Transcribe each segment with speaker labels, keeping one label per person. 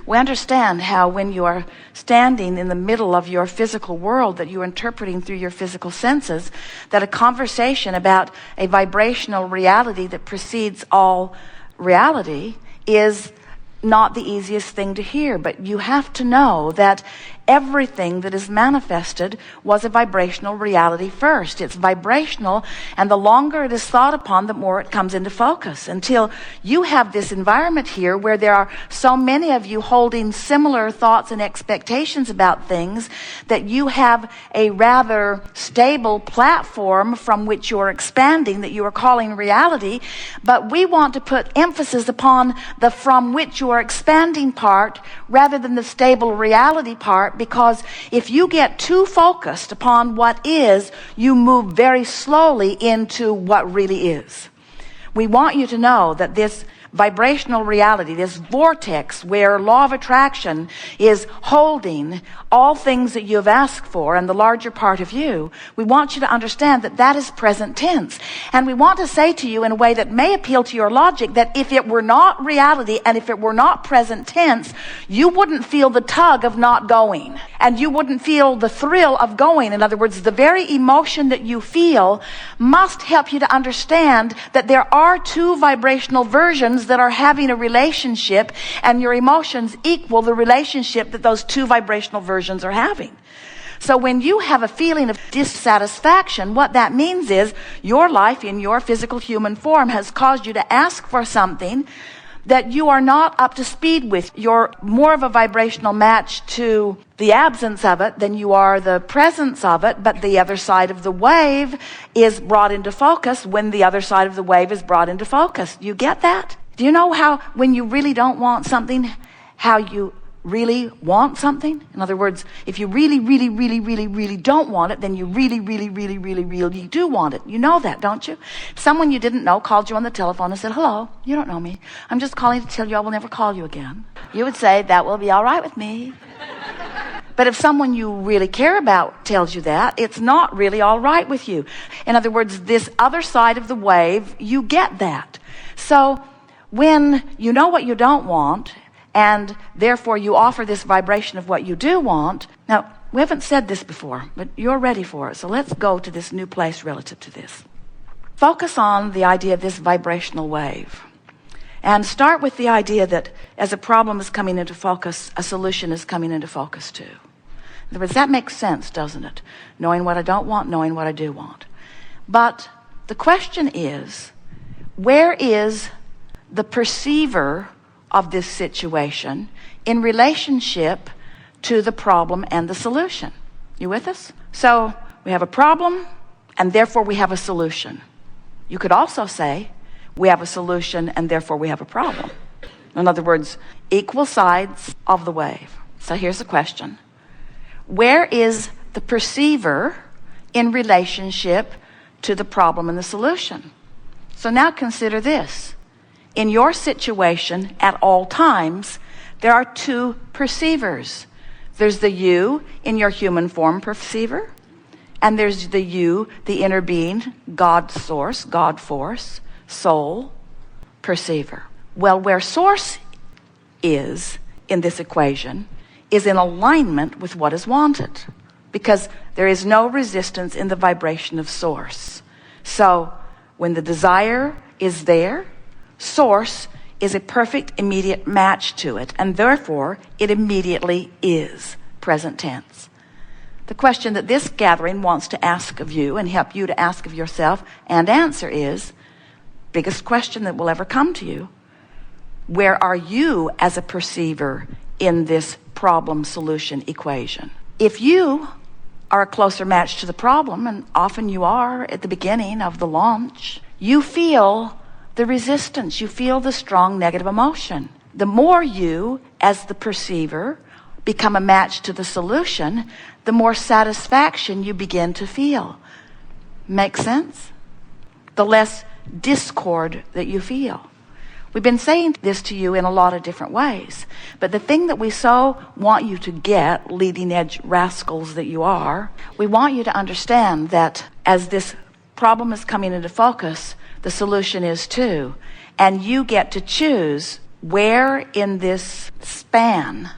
Speaker 1: We understand how when you are standing in the middle of your physical world that you're interpreting through your physical senses, that a conversation about a vibrational reality that precedes all reality is not the easiest thing to hear. But you have to know that everything that is manifested was a vibrational reality first. It's vibrational, and the longer it is thought upon, the more it comes into focus, until you have this environment here where there are so many of you holding similar thoughts and expectations about things that you have a rather stable platform from which you're expanding, that you are calling reality. But we want to put emphasis upon the from which you are expanding part rather than the stable reality part, because if you get too focused upon what is, you move very slowly into what really is. We want you to know that this vibrational reality, this vortex where law of attraction is holding all things that you've asked for and the larger part of you, we want you to understand that that is present tense. And we want to say to you in a way that may appeal to your logic that if it were not reality and if it were not present tense, you wouldn't feel the tug of not going, and you wouldn't feel the thrill of going. In other words, the very emotion that you feel must help you to understand that there are two vibrational versions that are having a relationship, and your emotions equal the relationship that those two vibrational versions are having. So when you have a feeling of dissatisfaction, what that means is your life in your physical human form has caused you to ask for something that you are not up to speed with. You're more of a vibrational match to the absence of it than you are the presence of it, but the other side of the wave is brought into focus when the other side of the wave is brought into focus. You get that? Do you know how when you really don't want something, how you really want something? In other words, if you really don't want it, then you really do want it. You know that, don't you? If someone you didn't know called you on the telephone and said, "Hello, you don't know me. I'm just calling to tell you I will never call you again." You would say, "That will be all right with me." But if someone you really care about tells you that, it's not really all right with you. In other words, this other side of the wave, you get that. So when you know what you don't want, and therefore you offer this vibration of what you do want. Now, we haven't said this before, but you're ready for it. So let's go to this new place relative to this. Focus on the idea of this vibrational wave. And start with the idea that as a problem is coming into focus, a solution is coming into focus too. In other words, that makes sense, doesn't it? Knowing what I don't want, knowing what I do want. But the question is, where is the perceiver of this situation in relationship to the problem and the solution? You with us? So we have a problem, and therefore we have a solution. You could also say we have a solution, and therefore we have a problem. In other words, equal sides of the wave. So here's the question. Where is the perceiver in relationship to the problem and the solution? So now consider this. In your situation, at all times, there are two perceivers. There's the you in your human form perceiver, and there's the you, the inner being, God source, God force, soul perceiver. Well, where source is in this equation is in alignment with what is wanted, because there is no resistance in the vibration of source. So when the desire is there, source is a perfect immediate match to it, and therefore it immediately is present tense. The question that this gathering wants to ask of you and help you to ask of yourself and answer is, biggest question that will ever come to you, where are you as a perceiver in this problem solution equation? If you are a closer match to the problem, and often you are at the beginning of the launch, you feel the resistance, you feel the strong negative emotion. The more you, as the perceiver, become a match to the solution, the more satisfaction you begin to feel. Make sense? The less discord that you feel. We've been saying this to you in a lot of different ways, but the thing that we so want you to get, leading edge rascals that you are, we want you to understand that as this problem is coming into focus, the solution is too. And you get to choose where in this space span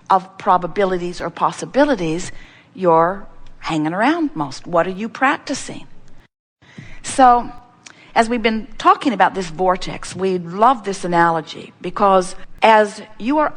Speaker 1: of probabilities or possibilities you're hanging around most. What are you practicing? So, as we've been talking about this vortex, we love this analogy because as you are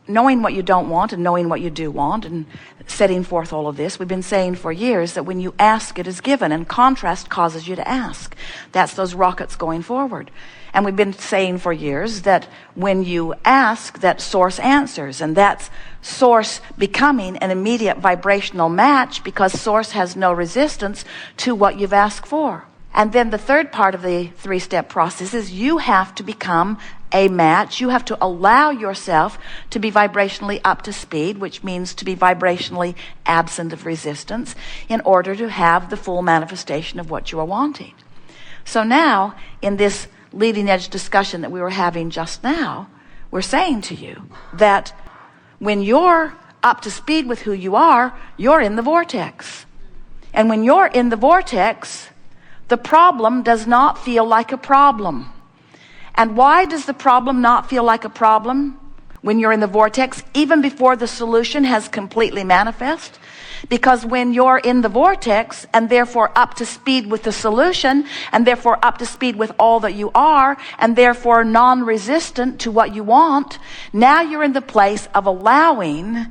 Speaker 1: knowing what you don't want and knowing what you do want and setting forth all of this, we've been saying for years that when you ask, it is given, and contrast causes you to ask. That's those rockets going forward. And we've been saying for years that when you ask, that source answers, and that's source becoming an immediate vibrational match because source has no resistance to what you've asked for. And then the third part of the three-step process is you have to become a match. You have to allow yourself to be vibrationally up to speed, which means to be vibrationally absent of resistance, in order to have the full manifestation of what you are wanting. So now, in this leading edge discussion that we were having just now, we're saying to you that when you're up to speed with who you are, you're in the vortex. And when you're in the vortex, the problem does not feel like a problem. And why does the problem not feel like a problem when you're in the vortex, even before the solution has completely manifest? Because when you're in the vortex and therefore up to speed with the solution and therefore up to speed with all that you are and therefore non-resistant to what you want, now you're in the place of allowing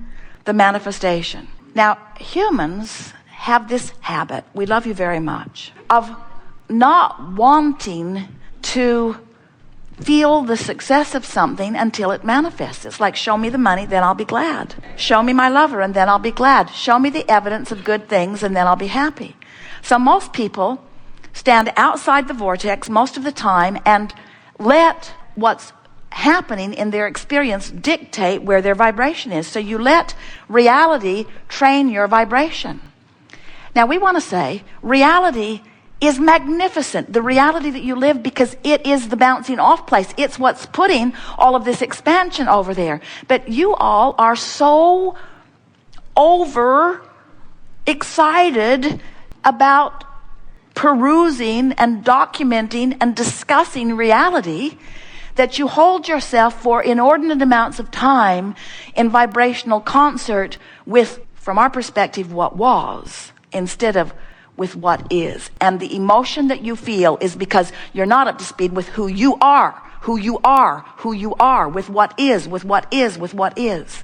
Speaker 1: the manifestation. Now, humans have this habit, we love you very much, of not wanting to feel the success of something until it manifests. It's like, show me the money, then I'll be glad. Show me my lover, and then I'll be glad. Show me the evidence of good things, and then I'll be happy. So most people stand outside the vortex most of the time and let what's happening in their experience dictate where their vibration is. So you let reality train your vibration. Now we want to say reality is magnificent, the reality that you live, because it is the bouncing off place. It's what's putting all of this expansion over there. But you all are so over excited about perusing and documenting and discussing reality that you hold yourself for inordinate amounts of time in vibrational concert with, from our perspective, what was, instead of with what is. And the emotion that you feel is because you're not up to speed with who you are, with what is, with what is, with what is.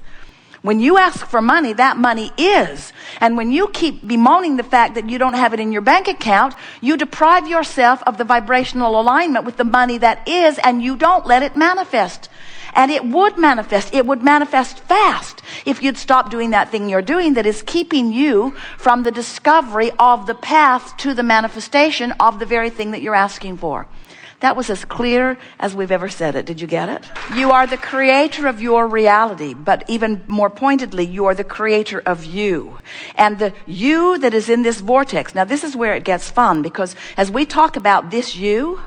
Speaker 1: When you ask for money, that money is. And when you keep bemoaning the fact that you don't have it in your bank account, you deprive yourself of the vibrational alignment with the money that is, and you don't let it manifest. And it would manifest. It would manifest fast if you'd stop doing that thing you're doing that is keeping you from the discovery of the path to the manifestation of the very thing that you're asking for. That was as clear as we've ever said it. Did you get it? You are the creator of your reality, but even more pointedly, you are the creator of you. And the you that is in this vortex. Now, this is where it gets fun, because as we talk about this you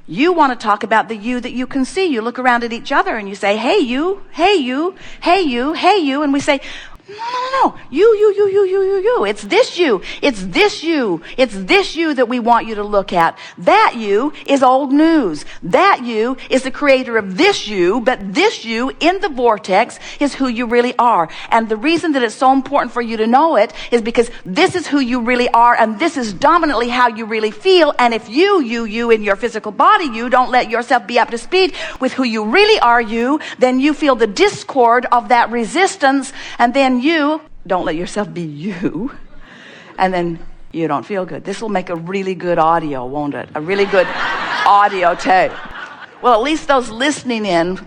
Speaker 1: want to talk about the you that you can see. You look around at each other and you say, hey you, hey you, hey you, hey you. And we say, no. You. It's this you. It's this you. It's this you that we want you to look at. That you is old news. That you is the creator of this you, but this you in the vortex is who you really are. And the reason that it's so important for you to know it is because this is who you really are, and this is dominantly how you really feel. And if you in your physical body, you don't let yourself be up to speed with who you really are, then you feel the discord of that resistance, and then you don't let yourself be you, and then you don't feel good. This will make a really good audio, won't it? A really good audio tape. Well, at least those listening in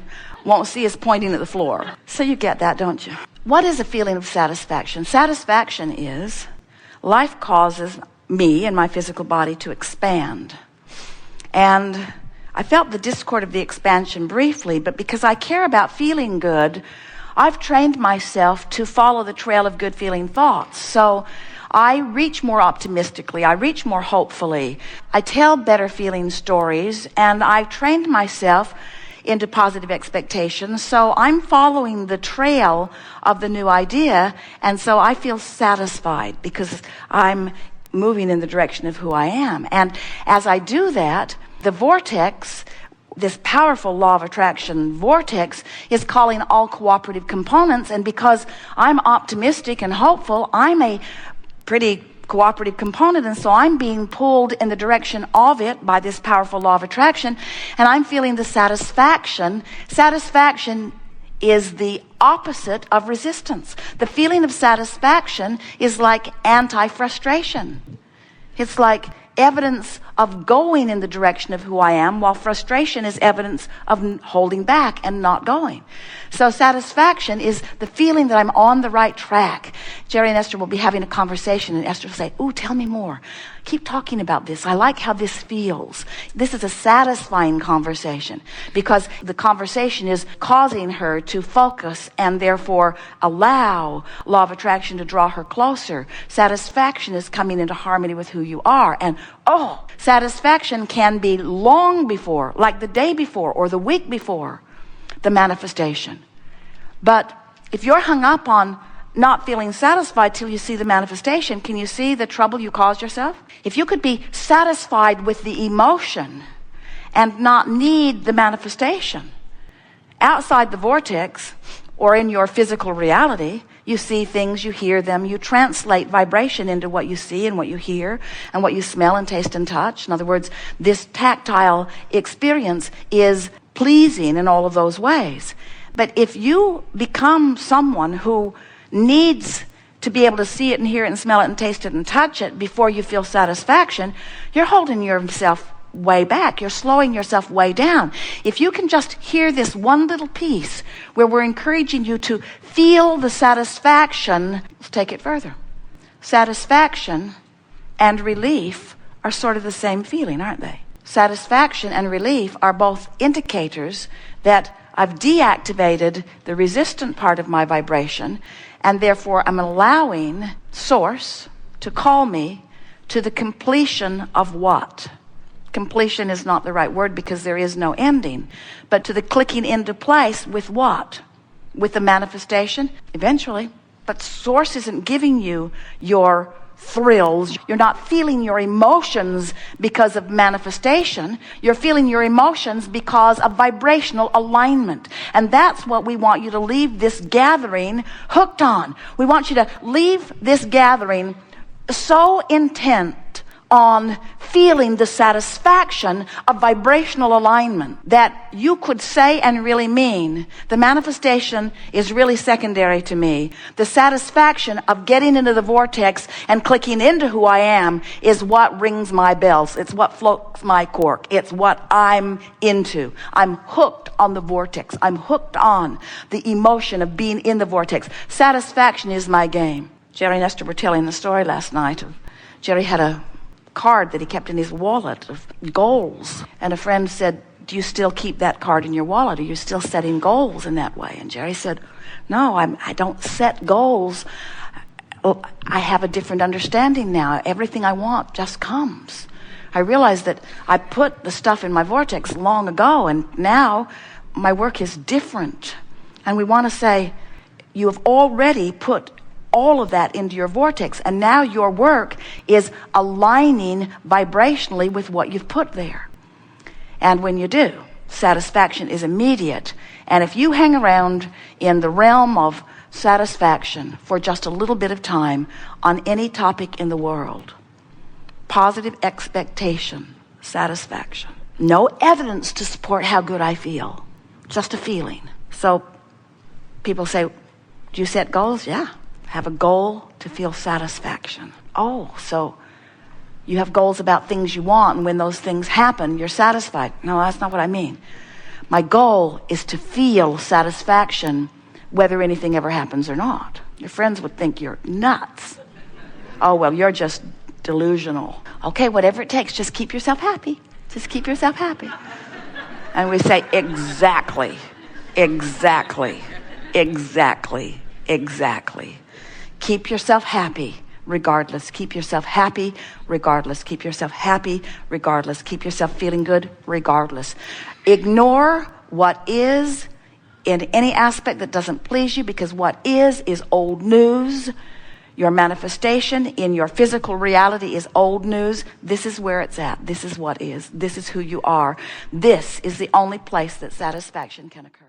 Speaker 1: won't see us pointing at the floor. So you get that, don't you? What is a feeling of satisfaction? Satisfaction is life causes me and my physical body to expand. And I felt the discord of the expansion briefly, but because I care about feeling good, I've trained myself to follow the trail of good feeling thoughts. So I reach more optimistically. I reach more hopefully. I tell better feeling stories, and I've trained myself into positive expectations. So I'm following the trail of the new idea, and so I feel satisfied because I'm moving in the direction of who I am. And as I do that, the vortex this powerful law of attraction vortex is calling all cooperative components, and because I'm optimistic and hopeful, I'm a pretty cooperative component, and so I'm being pulled in the direction of it by this powerful law of attraction, and I'm feeling the satisfaction. Satisfaction is the opposite of resistance. The feeling of satisfaction is like anti-frustration. It's like evidence of going in the direction of who I am, while frustration is evidence of holding back and not going. So satisfaction is the feeling that I'm on the right track. Jerry and Esther will be having a conversation, and Esther will say, "Ooh, tell me more. Keep talking about this. I like how this feels." This is a satisfying conversation because the conversation is causing her to focus and therefore allow law of attraction to draw her closer. Satisfaction is coming into harmony with who you are. And satisfaction can be long before, like the day before or the week before the manifestation. But if you're hung up on not feeling satisfied till you see the manifestation, can you see the trouble you caused yourself? If you could be satisfied with the emotion and not need the manifestation, outside the vortex or in your physical reality, you see things, you hear them, you translate vibration into what you see and what you hear and what you smell and taste and touch. In other words, this tactile experience is pleasing in all of those ways. But if you become someone who needs to be able to see it and hear it and smell it and taste it and touch it before you feel satisfaction, you're holding yourself way back. You're slowing yourself way down. If you can just hear this one little piece where we're encouraging you to feel the satisfaction, let's take it further. Satisfaction and relief are sort of the same feeling, aren't they? Satisfaction and relief are both indicators that I've deactivated the resistant part of my vibration, and therefore I'm allowing Source to call me to the completion of what? Completion is not the right word because there is no ending, but to the clicking into place with what? With the manifestation, eventually. But Source isn't giving you your thrills. You're not feeling your emotions because of manifestation. You're feeling your emotions because of vibrational alignment. And that's what we want you to leave this gathering hooked on. We want you to leave this gathering so intent on feeling the satisfaction of vibrational alignment that you could say and really mean, the manifestation is really secondary to me. The satisfaction of getting into the vortex and clicking into who I am is what rings my bells. It's what floats my cork. It's what I'm into. I'm hooked on the vortex. I'm hooked on the emotion of being in the vortex. Satisfaction is my game. Jerry and Esther were telling the story last night of Jerry had a card that he kept in his wallet of goals, and a friend said, "Do you still keep that card in your wallet? Are you still setting goals in that way?" And Jerry said, "No, I don't set goals. I have a different understanding now. Everything I want just comes. I realize that I put the stuff in my vortex long ago, and now my work is different." And we want to say, you have already put all of that into your vortex, and now your work is aligning vibrationally with what you've put there. And when you do, satisfaction is immediate. And if you hang around in the realm of satisfaction for just a little bit of time on any topic in the world, positive expectation, satisfaction, no evidence to support how good I feel, just a feeling. So people say, "Do you set goals?" Yeah. Have a goal to feel satisfaction. Oh, so you have goals about things you want, and when those things happen, you're satisfied. No, that's not what I mean. My goal is to feel satisfaction whether anything ever happens or not. Your friends would think you're nuts. Oh, well, you're just delusional. Okay, whatever it takes, just keep yourself happy. Just keep yourself happy. And we say, exactly, exactly, exactly, exactly. Keep yourself happy regardless. Keep yourself happy regardless. Keep yourself happy regardless. Keep yourself feeling good regardless. Ignore what is in any aspect that doesn't please you, because what is old news. your manifestation in your physical reality is old news. This is where it's at. This is what is. This is who you are. This is the only place that satisfaction can occur.